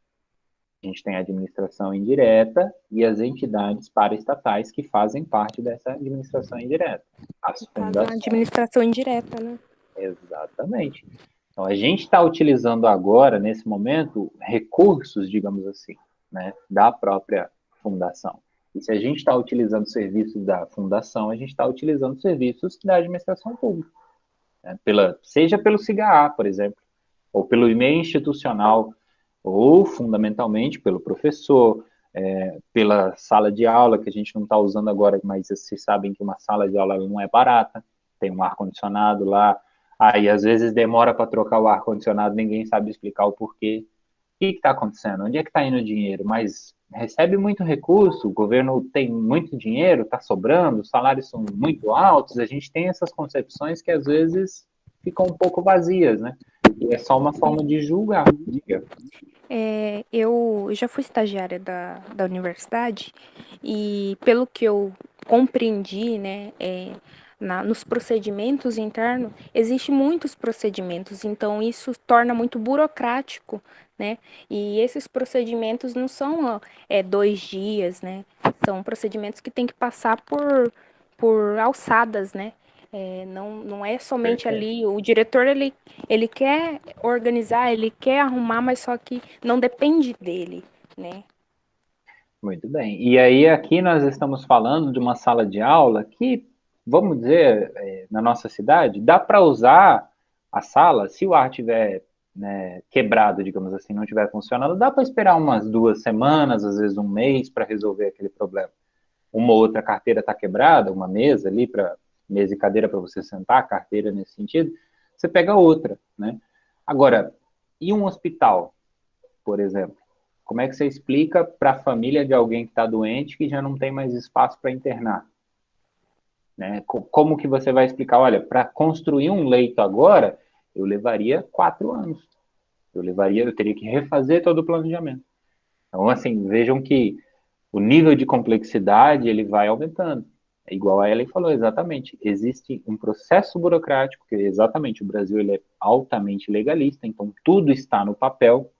A gente tem a administração indireta e as entidades paraestatais que fazem parte dessa administração indireta. As fundações. A administração indireta, né? Exatamente. Então, a gente está utilizando agora, nesse momento, recursos, digamos assim, né, da própria fundação. E se a gente está utilizando serviços da fundação, a gente está utilizando serviços da administração pública. Né, seja pelo CIGA, por exemplo, ou pelo e-mail institucional, ou, fundamentalmente, pelo professor, pela sala de aula, que a gente não está usando agora, mas vocês sabem que uma sala de aula não é barata, tem um ar-condicionado lá, aí às vezes demora para trocar o ar-condicionado, ninguém sabe explicar o porquê. O que está acontecendo? Onde é que está indo o dinheiro? Mas recebe muito recurso, o governo tem muito dinheiro, está sobrando, os salários são muito altos, a gente tem essas concepções que às vezes ficam um pouco vazias, né? E é só uma forma de julgar. Diga. Eu já fui estagiária da universidade e pelo que eu compreendi, né, nos procedimentos internos, existem muitos procedimentos, então isso torna muito burocrático, né, e esses procedimentos não são 2 dias, né, são procedimentos que tem que passar por alçadas, né, não é somente ali, o diretor ele quer organizar, ele quer arrumar, mas só que não depende dele, né? Muito bem. E aí aqui nós estamos falando de uma sala de aula que, vamos dizer, na nossa cidade, dá para usar a sala, se o ar tiver, né, quebrado, digamos assim, não estiver funcionando, dá para esperar umas 2 semanas, às vezes um mês, para resolver aquele problema. Uma ou outra carteira está quebrada, uma mesa ali, mesa e cadeira para você sentar, carteira nesse sentido, você pega outra, né? Agora, e um hospital, por exemplo? Como é que você explica para a família de alguém que está doente que já não tem mais espaço para internar? Né? Como que você vai explicar? Olha, para construir um leito agora, eu levaria 4 anos. Eu teria que refazer todo o planejamento. Então, assim, vejam que o nível de complexidade ele vai aumentando. É igual a Ellen falou, exatamente. Existe um processo burocrático, que exatamente o Brasil ele é altamente legalista, então tudo está no papel.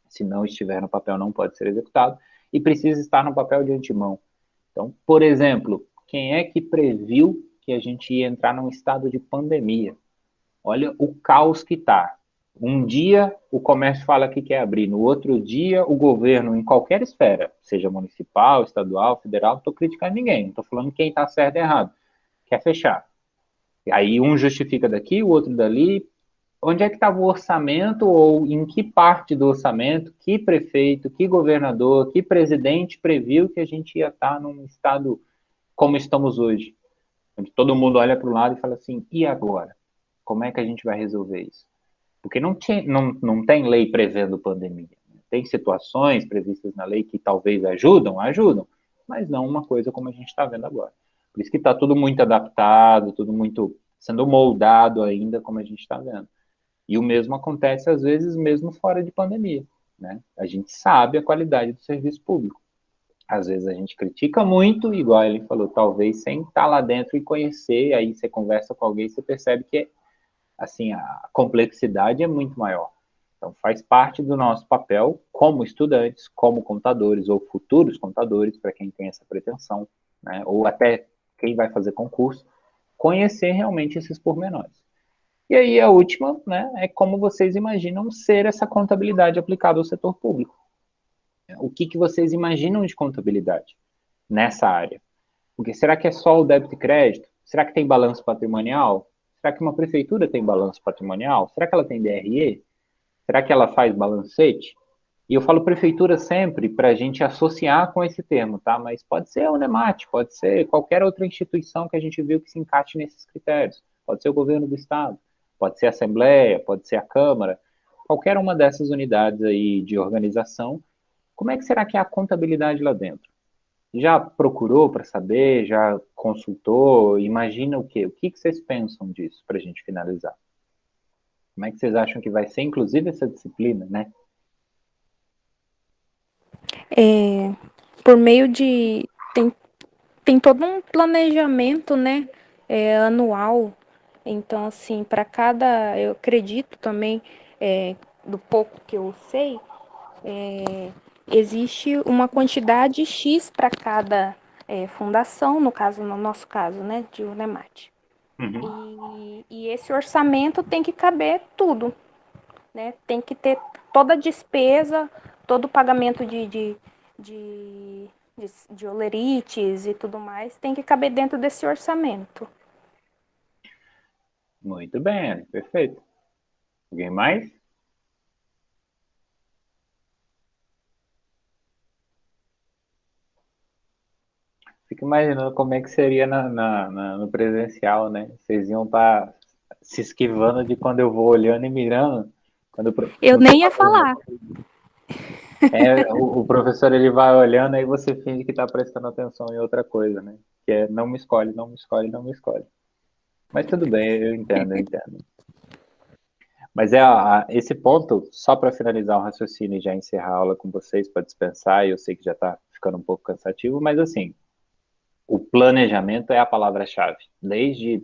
Se não estiver no papel, não pode ser executado, e precisa estar no papel de antemão. Então, por exemplo, quem é que previu que a gente ia entrar num estado de pandemia? Olha o caos que está. Um dia o comércio fala que quer abrir, no outro dia o governo, em qualquer esfera, seja municipal, estadual, federal, não estou criticando ninguém, não estou falando quem está certo e errado, quer fechar. Aí um justifica daqui, o outro dali. Onde é que estava o orçamento ou em que parte do orçamento, que prefeito, que governador, que presidente previu que a gente ia estar num estado como estamos hoje? Onde todo mundo olha para o lado e fala assim, e agora? Como é que a gente vai resolver isso? Porque não tem lei prevendo pandemia. Tem situações previstas na lei que talvez ajudam, mas não uma coisa como a gente está vendo agora. Por isso que está tudo muito adaptado, tudo muito sendo moldado ainda como a gente está vendo. E o mesmo acontece, às vezes, mesmo fora de pandemia. Né? A gente sabe a qualidade do serviço público. Às vezes a gente critica muito, igual ele falou, talvez sem estar lá dentro e conhecer, aí você conversa com alguém e você percebe que assim, a complexidade é muito maior. Então, faz parte do nosso papel como estudantes, como contadores ou futuros contadores, para quem tem essa pretensão, né? Ou até quem vai fazer concurso, conhecer realmente esses pormenores. E aí a última, né, é como vocês imaginam ser essa contabilidade aplicada ao setor público. O que vocês imaginam de contabilidade nessa área? Porque será que é só o débito e crédito? Será que tem balanço patrimonial? Será que uma prefeitura tem balanço patrimonial? Será que ela tem DRE? Será que ela faz balancete? E eu falo prefeitura sempre para a gente associar com esse termo, tá? Mas pode ser a Unemat, pode ser qualquer outra instituição que a gente viu que se encaixe nesses critérios. Pode ser o governo do estado, pode ser a Assembleia, pode ser a Câmara, qualquer uma dessas unidades aí de organização. Como é que será que é a contabilidade lá dentro? Já procurou para saber? Já consultou? Imagina o quê? O que vocês pensam disso para a gente finalizar? Como é que vocês acham que vai ser, inclusive, essa disciplina, né? Por meio de. Tem todo um planejamento, né? Anual. Então, assim, para cada. Eu acredito também, do pouco que eu sei, existe uma quantidade X para cada fundação, no nosso caso, né? De Unemat. Uhum. E esse orçamento tem que caber tudo, né? Tem que ter toda a despesa, todo o pagamento de, de olerites e tudo mais, tem que caber dentro desse orçamento. Muito bem, Anne, perfeito. Alguém mais? Fico imaginando como é que seria no presencial, né? Vocês iam estar se esquivando de quando eu vou olhando e mirando. Quando Eu não sei nem ia falar. o professor ele vai olhando, aí você finge que está prestando atenção em outra coisa, né? Que é não me escolhe, não me escolhe, não me escolhe. Mas tudo bem, eu entendo, eu entendo. Mas esse ponto, só para finalizar o raciocínio e já encerrar a aula com vocês, para dispensar, e eu sei que já está ficando um pouco cansativo, mas assim, o planejamento é a palavra-chave. Desde,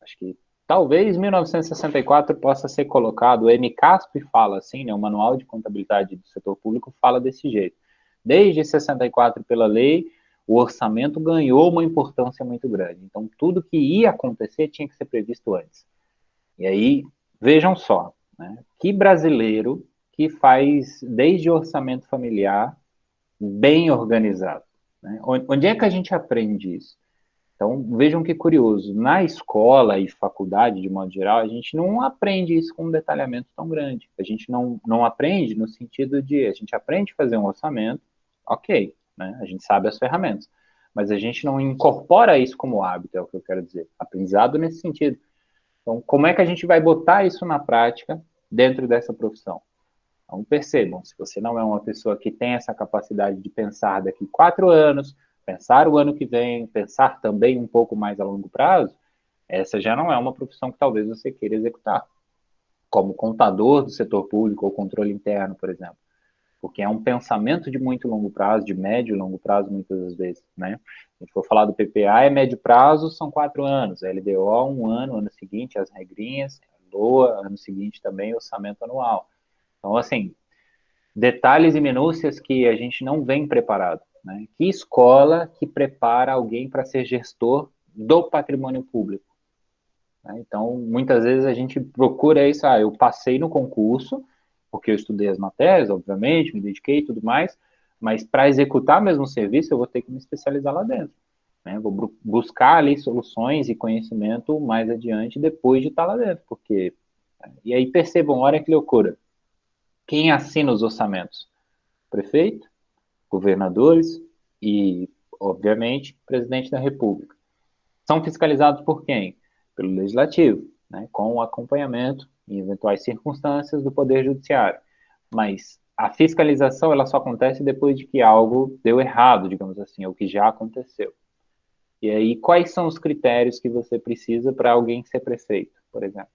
acho que talvez 1964 possa ser colocado, o MCASP fala assim, né, o Manual de Contabilidade do Setor Público fala desse jeito. Desde 64 pela lei, o orçamento ganhou uma importância muito grande. Então, tudo que ia acontecer tinha que ser previsto antes. E aí, vejam só, né, que brasileiro que faz desde orçamento familiar bem organizado. Né? Onde é que a gente aprende isso? Então, vejam que curioso, na escola e faculdade, de modo geral, a gente não aprende isso com um detalhamento tão grande. A gente não aprende no sentido de, a gente aprende a fazer um orçamento, ok, né? A gente sabe as ferramentas, mas a gente não incorpora isso como hábito, é o que eu quero dizer. Aprendizado nesse sentido. Então, como é que a gente vai botar isso na prática dentro dessa profissão? Então, percebam, se você não é uma pessoa que tem essa capacidade de pensar daqui 4 anos, pensar o ano que vem, pensar também um pouco mais a longo prazo, essa já não é uma profissão que talvez você queira executar, como contador do setor público ou controle interno, por exemplo, porque é um pensamento de muito longo prazo, de médio e longo prazo, muitas das vezes, né? Se a gente for falar do PPA, é médio prazo, são 4 anos, a LDO, um ano seguinte, as regrinhas, LOA, ano seguinte também, orçamento anual. Então, assim, detalhes e minúcias que a gente não vem preparado. Né? Que escola que prepara alguém para ser gestor do patrimônio público? Né? Então, muitas vezes a gente procura isso, eu passei no concurso, porque eu estudei as matérias, obviamente, me dediquei e tudo mais, mas para executar mesmo o serviço, eu vou ter que me especializar lá dentro. Né? Vou buscar ali soluções e conhecimento mais adiante depois de estar lá dentro, porque... E aí percebam, olha que loucura, quem assina os orçamentos? Prefeito, governadores e, obviamente, presidente da República. São fiscalizados por quem? Pelo Legislativo, né, com o acompanhamento em eventuais circunstâncias do Poder Judiciário. Mas a fiscalização ela só acontece depois de que algo deu errado, digamos assim, ou que já aconteceu. E aí, quais são os critérios que você precisa para alguém ser prefeito, por exemplo?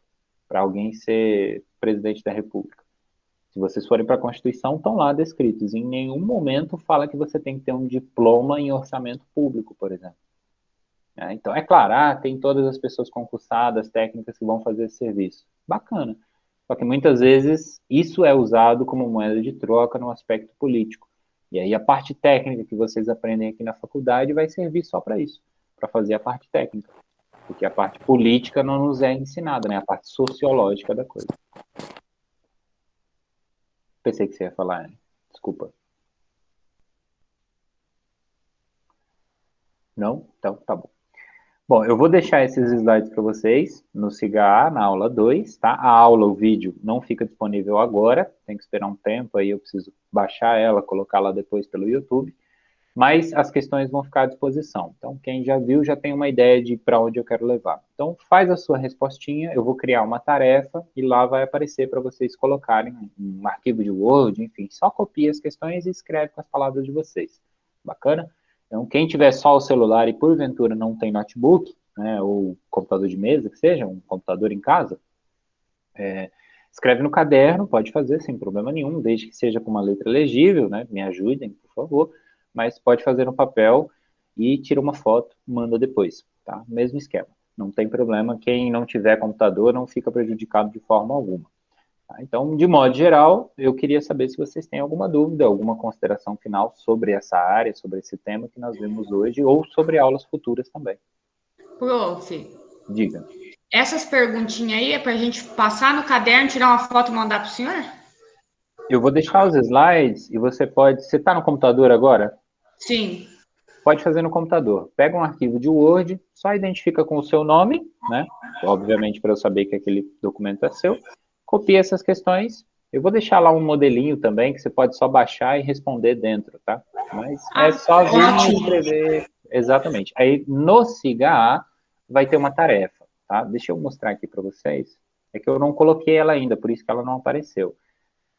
Para alguém ser presidente da República? Se vocês forem para a Constituição, estão lá descritos. Em nenhum momento fala que você tem que ter um diploma em orçamento público, por exemplo. Então, é claro, tem todas as pessoas concursadas, técnicas que vão fazer esse serviço. Bacana. Só que muitas vezes isso é usado como moeda de troca no aspecto político. E aí a parte técnica que vocês aprendem aqui na faculdade vai servir só para isso, para fazer a parte técnica. porque a parte política não nos é ensinada, né? A parte sociológica da coisa. Pensei que você ia falar, Anne. Desculpa. Não? Então, tá bom. Bom, eu vou deixar esses slides para vocês no SIGA, na aula 2, tá? A aula, o vídeo, não fica disponível agora, tem que esperar um tempo, aí eu preciso baixar ela, colocar lá depois pelo YouTube, mas as questões vão ficar à disposição. Então, quem já viu já tem uma ideia de para onde eu quero levar. Então, faz a sua respostinha, eu vou criar uma tarefa e lá vai aparecer para vocês colocarem um arquivo de Word, enfim, só copia as questões e escreve com as palavras de vocês. Bacana? Então, quem tiver só o celular e porventura não tem notebook, né, ou computador de mesa, que seja, um computador em casa, escreve no caderno, pode fazer sem problema nenhum, desde que seja com uma letra legível, né, me ajudem, por favor, mas pode fazer no papel e tira uma foto, manda depois, tá? Mesmo esquema, não tem problema, quem não tiver computador não fica prejudicado de forma alguma. Então, de modo geral, eu queria saber se vocês têm alguma dúvida, alguma consideração final sobre essa área, sobre esse tema que nós vemos hoje, ou sobre aulas futuras também. Prof, Diga. essas perguntinhas aí é para a gente passar no caderno, tirar uma foto e mandar para o senhor? Eu vou deixar os slides e você pode... Você está no computador agora? Sim. Pode fazer no computador. Pega um arquivo de Word, só identifica com o seu nome, né? Obviamente, para eu saber que aquele documento é seu. Copia essas questões. Eu vou deixar lá um modelinho também, que você pode só baixar e responder dentro, tá? Mas é só vir e escrever. Exatamente. Aí, no SIGA vai ter uma tarefa, tá? Deixa eu mostrar aqui para vocês. É que eu não coloquei ela ainda, por isso que ela não apareceu.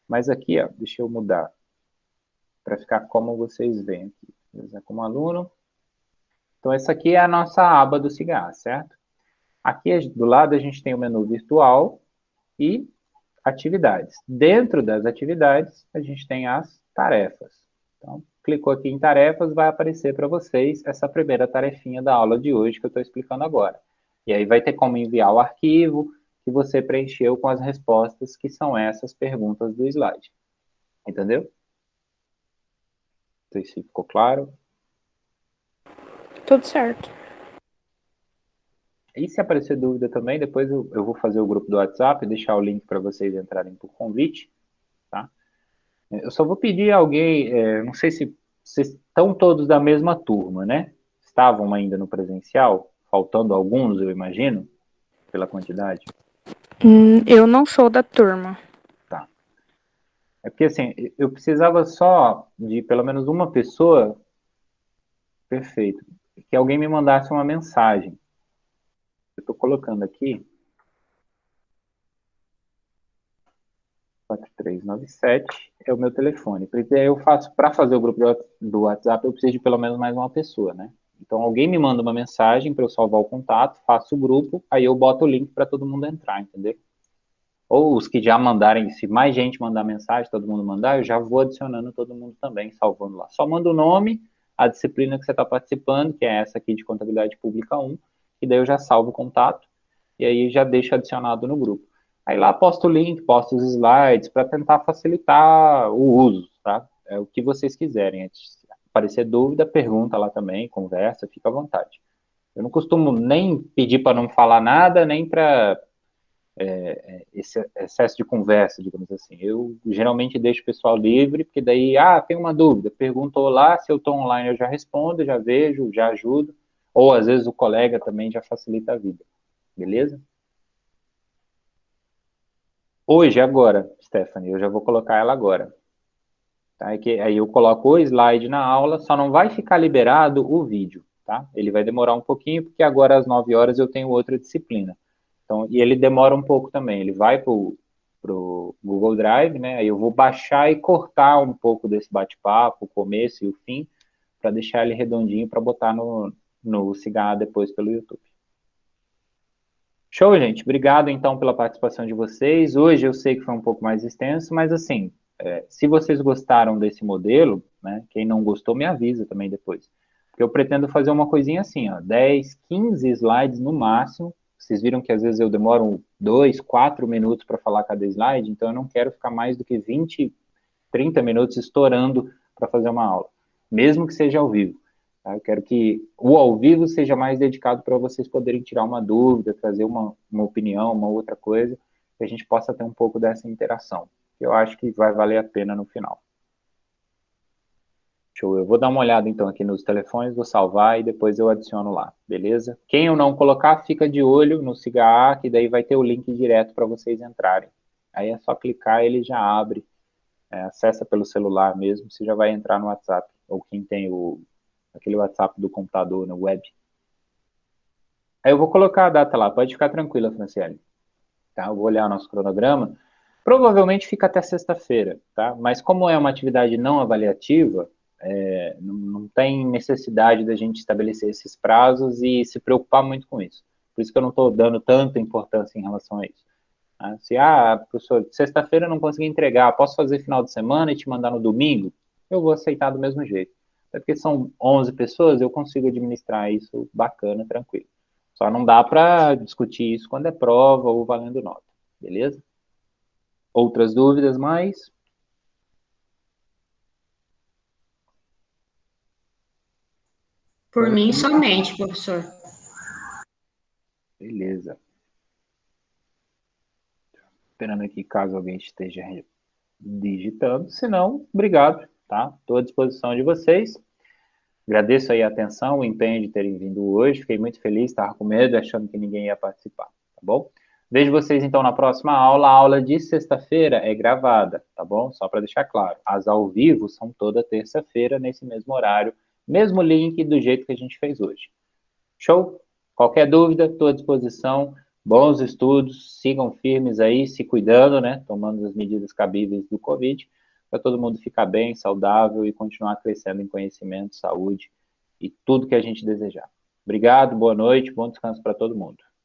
Mas aqui, ó, deixa eu mudar para ficar como vocês veem aqui. Como aluno. Então, essa aqui é a nossa aba do SIGA, certo? Aqui do lado a gente tem o menu virtual e atividades. Dentro das atividades, a gente tem as tarefas. Então, clicou aqui em tarefas, vai aparecer para vocês essa primeira tarefinha da aula de hoje que eu estou explicando agora. E aí vai ter como enviar o arquivo que você preencheu com as respostas, que são essas perguntas do slide. Entendeu? Não sei se ficou claro. Tudo certo. E se aparecer dúvida também, depois eu vou fazer o grupo do WhatsApp, deixar o link para vocês entrarem por convite, tá? Eu só vou pedir a alguém, não sei se vocês estão todos da mesma turma, né? Estavam ainda no presencial, faltando alguns, eu imagino, pela quantidade. Eu não sou da turma. Tá. É porque, assim, eu precisava só de pelo menos uma pessoa, perfeito, que alguém me mandasse uma mensagem. Eu estou colocando aqui, 4397 é o meu telefone. Porque aí eu faço, para fazer o grupo do WhatsApp, eu preciso de pelo menos mais uma pessoa, né? Então, alguém me manda uma mensagem para eu salvar o contato, faço o grupo, aí eu boto o link para todo mundo entrar, entendeu? Ou os que já mandarem, se mais gente mandar mensagem, todo mundo mandar, eu já vou adicionando todo mundo também, salvando lá. Só manda o nome, a disciplina que você está participando, que é essa aqui de Contabilidade Pública 1, e daí eu já salvo o contato, e aí já deixo adicionado no grupo. Aí lá posto o link, posto os slides, para tentar facilitar o uso, tá? É o que vocês quiserem. Se aparecer dúvida, pergunta lá também, conversa, fica à vontade. Eu não costumo nem pedir para não falar nada, nem para esse excesso de conversa, digamos assim. Eu geralmente deixo o pessoal livre, porque daí, tem uma dúvida, perguntou lá, se eu estou online eu já respondo, já vejo, já ajudo, ou às vezes o colega também já facilita a vida, beleza? Hoje, agora, Stephanie, eu já vou colocar ela agora. Tá? Aí eu coloco o slide na aula, só não vai ficar liberado o vídeo, tá? Ele vai demorar um pouquinho, porque agora às 9 horas eu tenho outra disciplina. Então, e ele demora um pouco também, ele vai pro Google Drive, né? Aí eu vou baixar e cortar um pouco desse bate-papo, o começo e o fim, para deixar ele redondinho para botar no SIGA depois pelo YouTube. Show, gente. Obrigado, então, pela participação de vocês. Hoje eu sei que foi um pouco mais extenso, mas, assim, se vocês gostaram desse modelo, né, quem não gostou, me avisa também depois. Porque eu pretendo fazer uma coisinha assim, ó, 10, 15 slides no máximo. Vocês viram que, às vezes, eu demoro 2, 4 minutos para falar cada slide, então eu não quero ficar mais do que 20, 30 minutos estourando para fazer uma aula, mesmo que seja ao vivo. Tá? Eu quero que o ao vivo seja mais dedicado para vocês poderem tirar uma dúvida, trazer uma opinião, uma outra coisa, que a gente possa ter um pouco dessa interação. Eu acho que vai valer a pena no final. Show. Eu vou dar uma olhada então aqui nos telefones, vou salvar e depois eu adiciono lá, beleza? Quem eu não colocar, fica de olho no SIGA, que daí vai ter o link direto para vocês entrarem. Aí é só clicar, ele já abre, acessa pelo celular mesmo, você já vai entrar no WhatsApp, ou quem tem aquele WhatsApp do computador, no web. Aí eu vou colocar a data lá, pode ficar tranquila, Franciele. Tá? Eu vou olhar o nosso cronograma. Provavelmente fica até sexta-feira, tá? Mas como é uma atividade não avaliativa, não tem necessidade da gente estabelecer esses prazos e se preocupar muito com isso. Por isso que eu não estou dando tanta importância em relação a isso. Tá? Se, professor, sexta-feira eu não consegui entregar, posso fazer final de semana e te mandar no domingo? Eu vou aceitar do mesmo jeito. Até porque são 11 pessoas, eu consigo administrar isso bacana, tranquilo. Só não dá para discutir isso quando é prova ou valendo nota, beleza? Outras dúvidas mais? Por mim somente, professor. Beleza. Esperando aqui caso alguém esteja digitando. Se não, obrigado, tá? Estou à disposição de vocês. Agradeço aí a atenção, o empenho de terem vindo hoje. Fiquei muito feliz, estava com medo, achando que ninguém ia participar, tá bom? Vejo vocês então na próxima aula. A aula de sexta-feira é gravada, tá bom? Só para deixar claro. As ao vivo são toda terça-feira, nesse mesmo horário, mesmo link do jeito que a gente fez hoje. Show? Qualquer dúvida, estou à disposição. Bons estudos, sigam firmes aí, se cuidando, né? Tomando as medidas cabíveis do Covid, para todo mundo ficar bem, saudável e continuar crescendo em conhecimento, saúde e tudo que a gente desejar. Obrigado, boa noite, bom descanso para todo mundo.